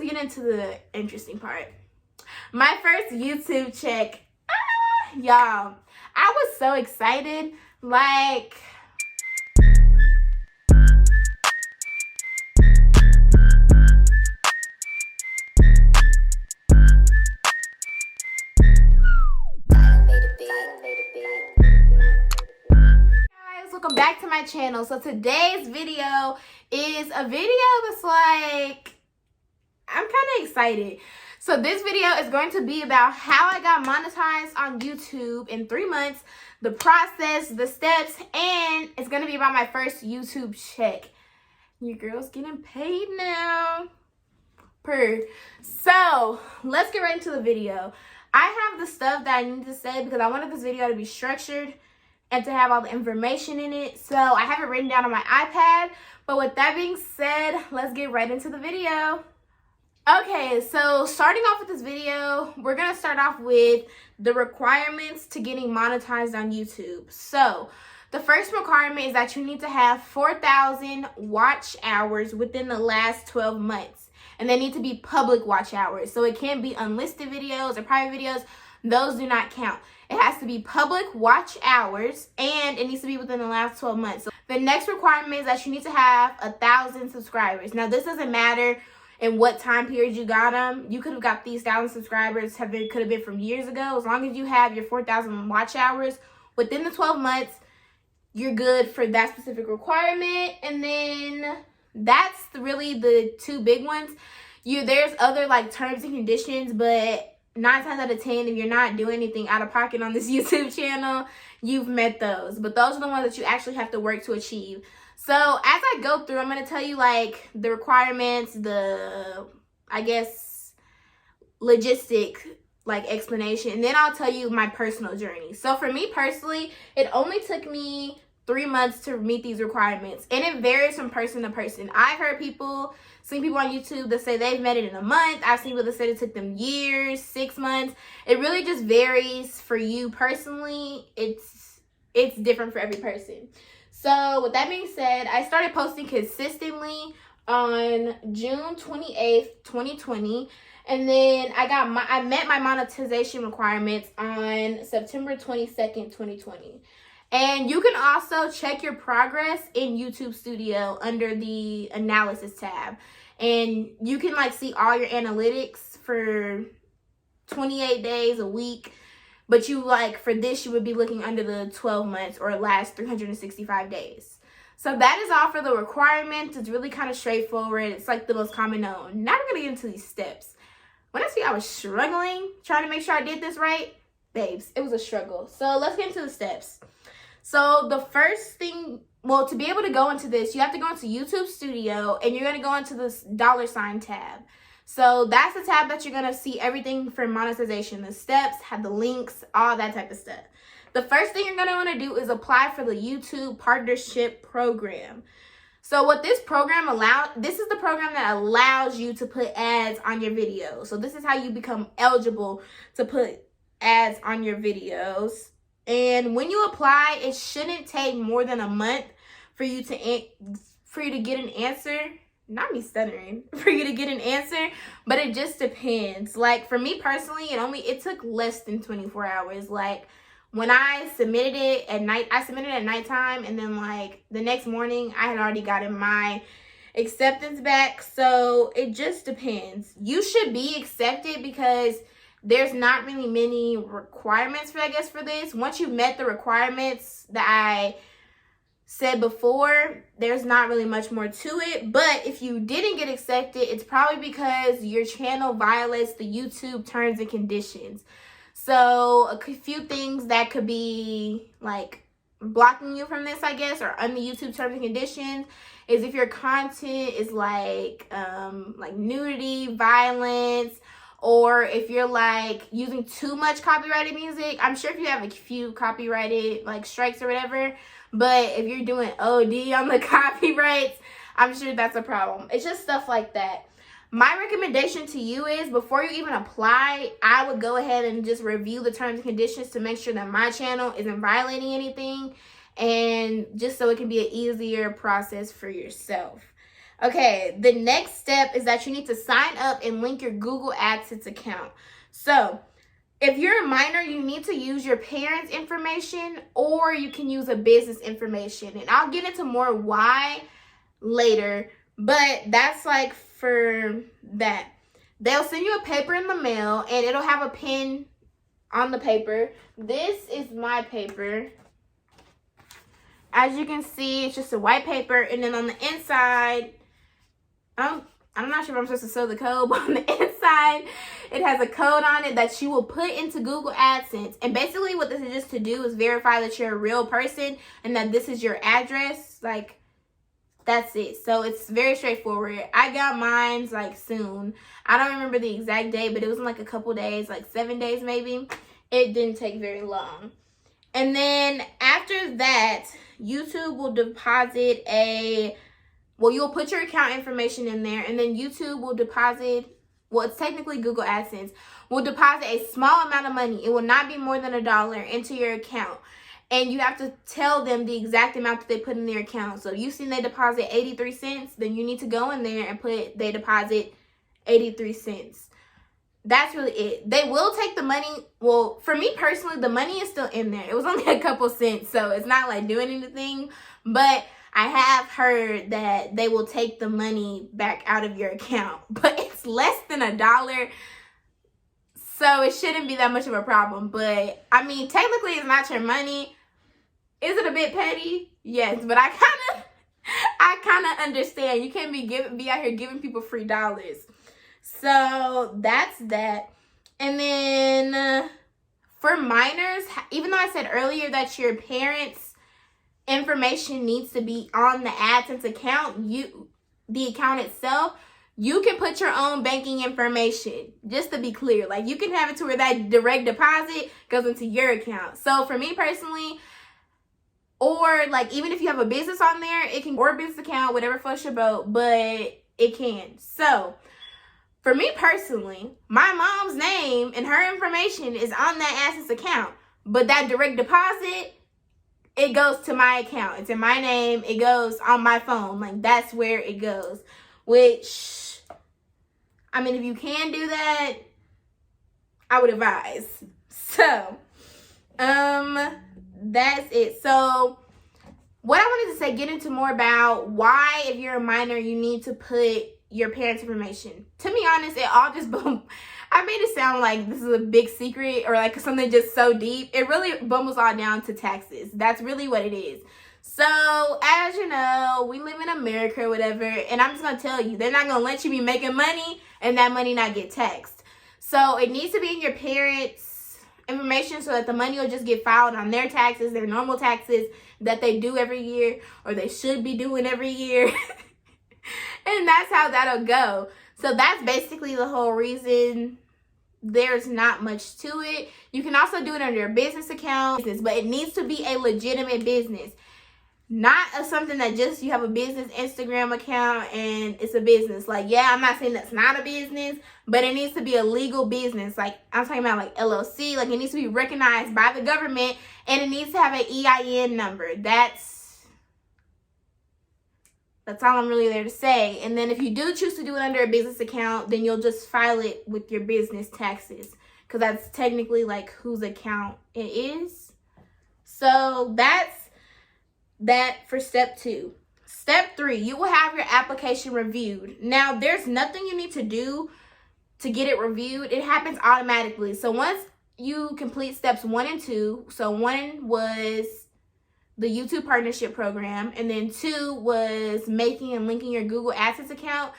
let's get into the interesting part. My first YouTube check. Y'all, I was so excited. Like, welcome back to my channel. So today's video is a video that's like, I'm kind of excited. So this video is going to be about how I got monetized on YouTube in 3 months, the process, the steps, and it's going to be about my first YouTube check. Your girl's getting paid now. So let's get right into the video. I have the stuff that I need to say because I wanted this video to be structured and to have all the information in it. So I have it written down on my iPad. But with that being said, let's get right into the video. Okay, so starting off with this video, we're going to start off with the requirements to getting monetized on YouTube. So the first requirement is that you need to have 4,000 watch hours within the last 12 months. And they need to be public watch hours. So it can't be unlisted videos or private videos. Those do not count. It has to be public watch hours, and it needs to be within the last 12 months. So the next requirement is that you need to have 1,000 subscribers. Now, this doesn't matter in what time period you got them. You could have got these 1,000 subscribers, could have been from years ago. As long as you have your 4,000 watch hours within the 12 months, you're good for that specific requirement. And then that's really the two big ones. There's other like terms and conditions, but 9 times out of 10, if you're not doing anything out of pocket on this YouTube channel, you've met those. But those are the ones that you actually have to work to achieve. So as I go through, I'm going to tell you like the requirements, the, I guess, logistic like explanation. And then I'll tell you my personal journey. So for me personally, it only took me 3 months to meet these requirements. And it varies from person to person. I've heard seen people on YouTube that say they've met it in a month. I've seen people that said it took them years, 6 months. It really just varies for you personally. It's different for every person. So with that being said, I started posting consistently on June 28th, 2020. And then I met my monetization requirements on September 22nd, 2020. And you can also check your progress in YouTube Studio under the analysis tab. And you can like see all your analytics for 28 days, a week. But you like for this, you would be looking under the 12 months or last 365 days. So that is all for the requirements. It's really kind of straightforward. It's like the most common known. Now we're going to get into these steps. When I see I was struggling trying to make sure I did this right, babes, it was a struggle. So let's get into the steps. So the first thing, well, to be able to go into this, you have to go into YouTube Studio and you're going to go into this $sign tab. So that's the tab that you're going to see everything for monetization, the steps, have the links, all that type of stuff. The first thing you're going to want to do is apply for the YouTube Partnership Program. So what this program this is the program that allows you to put ads on your videos. So this is how you become eligible to put ads on your videos. And when you apply, it shouldn't take more than a month for you to get an answer. Not me stuttering. For you to get an answer, but it just depends. Like for me personally, it took less than 24 hours. Like when I submitted it at night, I submitted it at nighttime, and then like the next morning, I had already gotten my acceptance back. So it just depends. You should be accepted because there's not really many requirements for this. Once you've met the requirements that I said before, there's not really much more to it. But if you didn't get accepted, it's probably because your channel violates the YouTube terms and conditions. So a few things that could be like blocking you from this, I guess, or under YouTube terms and conditions is if your content is like nudity, violence, or if you're like using too much copyrighted music. I'm sure if you have a few copyrighted like strikes or whatever, but if you're doing OD on the copyrights, I'm sure that's a problem. It's just stuff like that. My recommendation to you is before you even apply, I would go ahead and just review the terms and conditions to make sure that my channel isn't violating anything, and just so it can be an easier process for yourself. Okay, the next step is that you need to sign up and link your Google Adsense account. So if you're a minor, you need to use your parents' information, or you can use a business information. And I'll get into more why later, but that's like for that. They'll send you a paper in the mail, and it'll have a pin on the paper. This is my paper. As you can see, it's just a white paper, and then on the inside, I'm not sure if I'm supposed to show the code, but on the inside, it has a code on it that you will put into Google AdSense. And basically what this is just to do is verify that you're a real person and that this is your address. Like, that's it. So it's very straightforward. I got mine like soon. I don't remember the exact day, but it was in like a couple days, like 7 days maybe. It didn't take very long. And then after that, YouTube will deposit you'll put your account information in there, and then YouTube will deposit, it's technically Google AdSense, will deposit a small amount of money. It will not be more than $1 into your account. And you have to tell them the exact amount that they put in their account. So if you've seen they deposit 83 cents, then you need to go in there and put they deposit 83 cents. That's really it. They will take the money. Well, for me personally, the money is still in there. It was only a couple cents, so it's not like doing anything. But I have heard that they will take the money back out of your account. But it's less than $1. So it shouldn't be that much of a problem. But, I mean, technically it's not your money. Is it a bit petty? Yes, but I kind of understand. You can't be out here giving people free dollars. So that's that. And then for minors, even though I said earlier that your parents' information needs to be on the AdSense account, the account itself, you can put your own banking information, just to be clear. Like, you can have it to where that direct deposit goes into your account. So for me personally, or like even if you have a business on there, it can, or a business account, whatever floats your boat, but it can. So for me personally, my mom's name and her information is on that AdSense account, but that direct deposit, it goes to my account. It's in my name. It goes on my phone. Like, that's where it goes. Which, I mean, if you can do that, I would advise. So, that's it. So, what I wanted to say, get into more about why, if you're a minor, you need to put your parents' information. To be honest, it all just I made it sound like this is a big secret or like something just so deep. It really bumbles all down to taxes. That's really what it is. So, as you know, we live in America or whatever, and I'm just going to tell you, they're not going to let you be making money and that money not get taxed. So, it needs to be in your parents' information so that the money will just get filed on their taxes, their normal taxes that they do every year, or they should be doing every year. And that's how that'll go. So, that's basically the whole reason. There's not much to it. You can also do it under your business account, but it needs to be a legitimate business. Not something that just you have a business Instagram account and it's a business. Like, yeah, I'm not saying that's not a business, but it needs to be a legal business. Like, I'm talking about like LLC. Like, it needs to be recognized by the government, and it needs to have an EIN number. That's all I'm really there to say. And then if you do choose to do it under a business account, then you'll just file it with your business taxes, because that's technically like whose account it is. So that's that for step 2. Step 3, you will have your application reviewed. Now, there's nothing you need to do to get it reviewed. It happens automatically. So once you complete steps 1 and 2, so 1 was the YouTube partnership program, and then 2 was making and linking your Google AdSense account.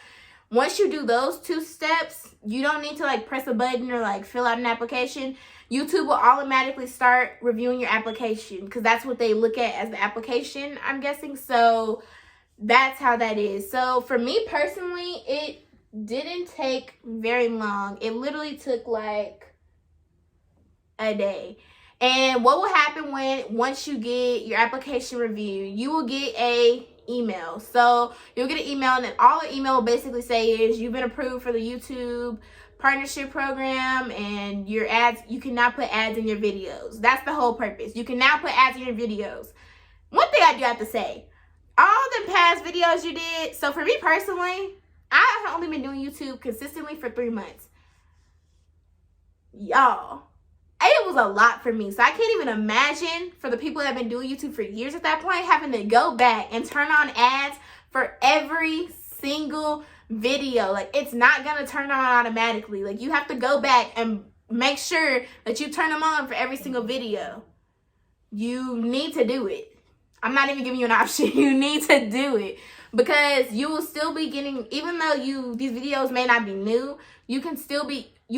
Once you do those 2 steps, you don't need to like press a button or like fill out an application. YouTube will automatically start reviewing your application, because that's what they look at as the application, I'm guessing. So that's how that is. So for me personally, it didn't take very long. It literally took like a day. And what will happen once you get your application reviewed, you will get a email. So you'll get an email, and then all the email will basically say is you've been approved for the YouTube partnership program, and your ads, you can now put ads in your videos. That's the whole purpose. You can now put ads in your videos. One thing I do have to say, all the past videos you did. So for me personally, I have only been doing YouTube consistently for 3 months. Y'all, it was a lot for me. So I can't even imagine for the people that have been doing YouTube for years at that point, having to go back and turn on ads for every single video. Like, it's not gonna turn on automatically. Like, you have to go back and make sure that you turn them on for every single video. You need to do it. I'm not even giving you an option. You need to do it, because you will still be getting, even though these videos may not be new, you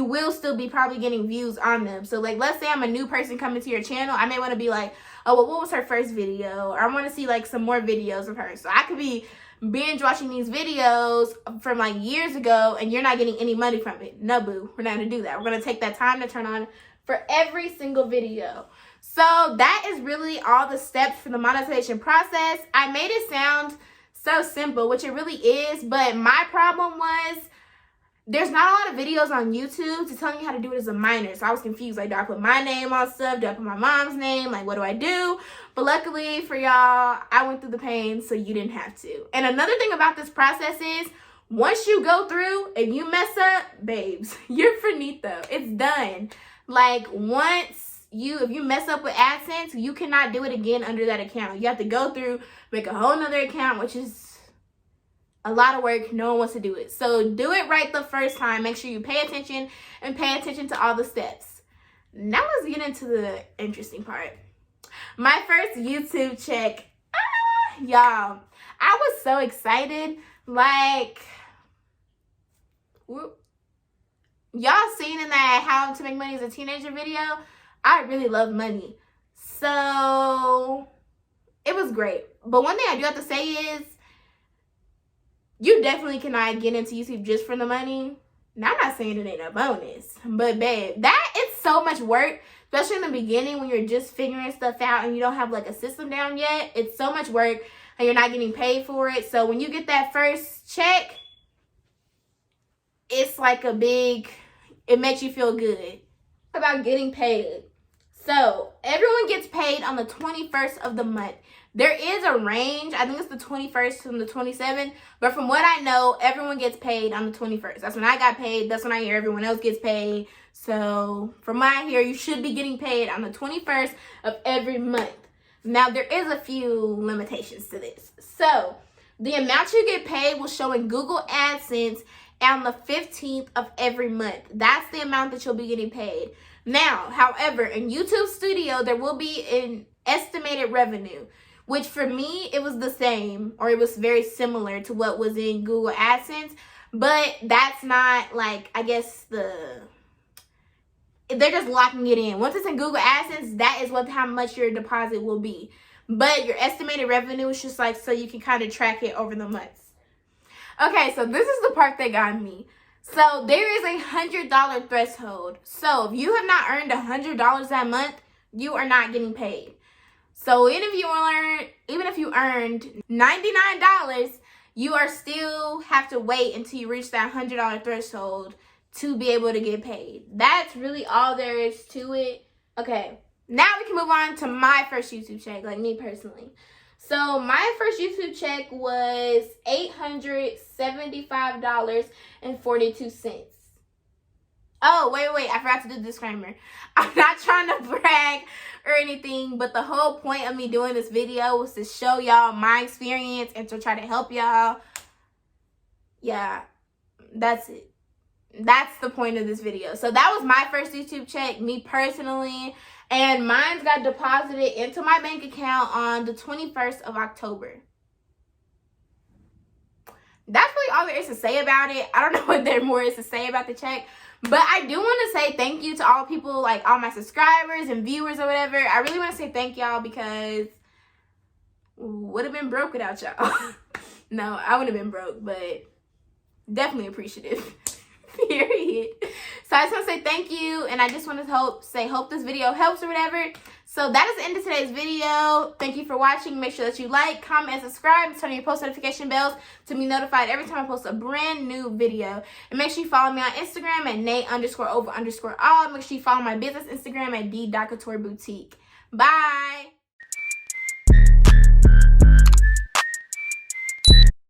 will still be probably getting views on them. So like, let's say I'm a new person coming to your channel, I may want to be like, oh, well, what was her first video? Or I want to see like some more videos of her. So I could be binge watching these videos from like years ago and you're not getting any money from it. No, boo, we're not gonna do that. We're gonna take that time to turn on for every single video. So that is really all the steps for the monetization process. I made it sound so simple, which it really is, but my problem was there's not a lot of videos on YouTube to tell you how to do it as a minor. So I was confused. Like, do I put my name on stuff? Do I put my mom's name? Like, what do I do? But luckily for y'all, I went through the pain, so you didn't have to. And another thing about this process is, once you go through and you mess up, babes, you're finito. It's done. Like, if you mess up with AdSense, you cannot do it again under that account. You have to go through, make a whole nother account, which is a lot of work. No one wants to do it. So do it right the first time. Make sure you pay attention and pay attention to all the steps. Now let's get into the interesting part. My first YouTube check. Y'all, I was so excited. Like, y'all seen in that How to Make Money as a Teenager video? I really love money. So it was great. But one thing I do have to say is, you definitely cannot get into YouTube just for the money. Now, I'm not saying it ain't a bonus, but babe, it's so much work, especially in the beginning when you're just figuring stuff out and you don't have like a system down yet. It's so much work and you're not getting paid for it. So when you get that first check, it's like it makes you feel good about getting paid. So everyone gets paid on the 21st of the month. There is a range. I think it's the 21st and the 27th. But from what I know, everyone gets paid on the 21st. That's when I got paid. That's when I hear everyone else gets paid. So from what I hear, you should be getting paid on the 21st of every month. Now, there is a few limitations to this. So the amount you get paid will show in Google Adsense on the 15th of every month. That's the amount that you'll be getting paid. Now, however, in YouTube Studio, there will be an estimated revenue, which for me, it was the same, or it was very similar to what was in Google AdSense, but that's not like, I guess they're just locking it in. Once it's in Google AdSense, that is how much your deposit will be. But your estimated revenue is just like, so you can kind of track it over the months. Okay, so this is the part that got me. So there is a $100 threshold. So if you have not earned $100 that month, you are not getting paid. So even if you earned $99, you are still have to wait until you reach that $100 threshold to be able to get paid. That's really all there is to it. Okay, now we can move on to my first YouTube check, like me personally. So my first YouTube check was $875.42. Oh, wait, I forgot to do the disclaimer. I'm not trying to brag or anything, but the whole point of me doing this video was to show y'all my experience and to try to help y'all. Yeah, that's it. That's the point of this video. So that was my first YouTube check, me personally. And mine got deposited into my bank account on the 21st of October. That's really all there is to say about it. I don't know what there more is to say about the check. But I do want to say thank you to all people, like all my subscribers and viewers or whatever. I really want to say thank y'all, because would have been broke without y'all. No, I would have been broke, but definitely appreciative. Period. So I just want to say thank you, and I just want to hope this video helps or whatever. So that is the end of today's video. Thank you for watching. Make sure that you like, comment, and subscribe, and turn on your post notification bells to be notified every time I post a brand new video. And make sure you follow me on Instagram at na.over.all. Make sure you follow my business Instagram at d.couture boutique. Bye.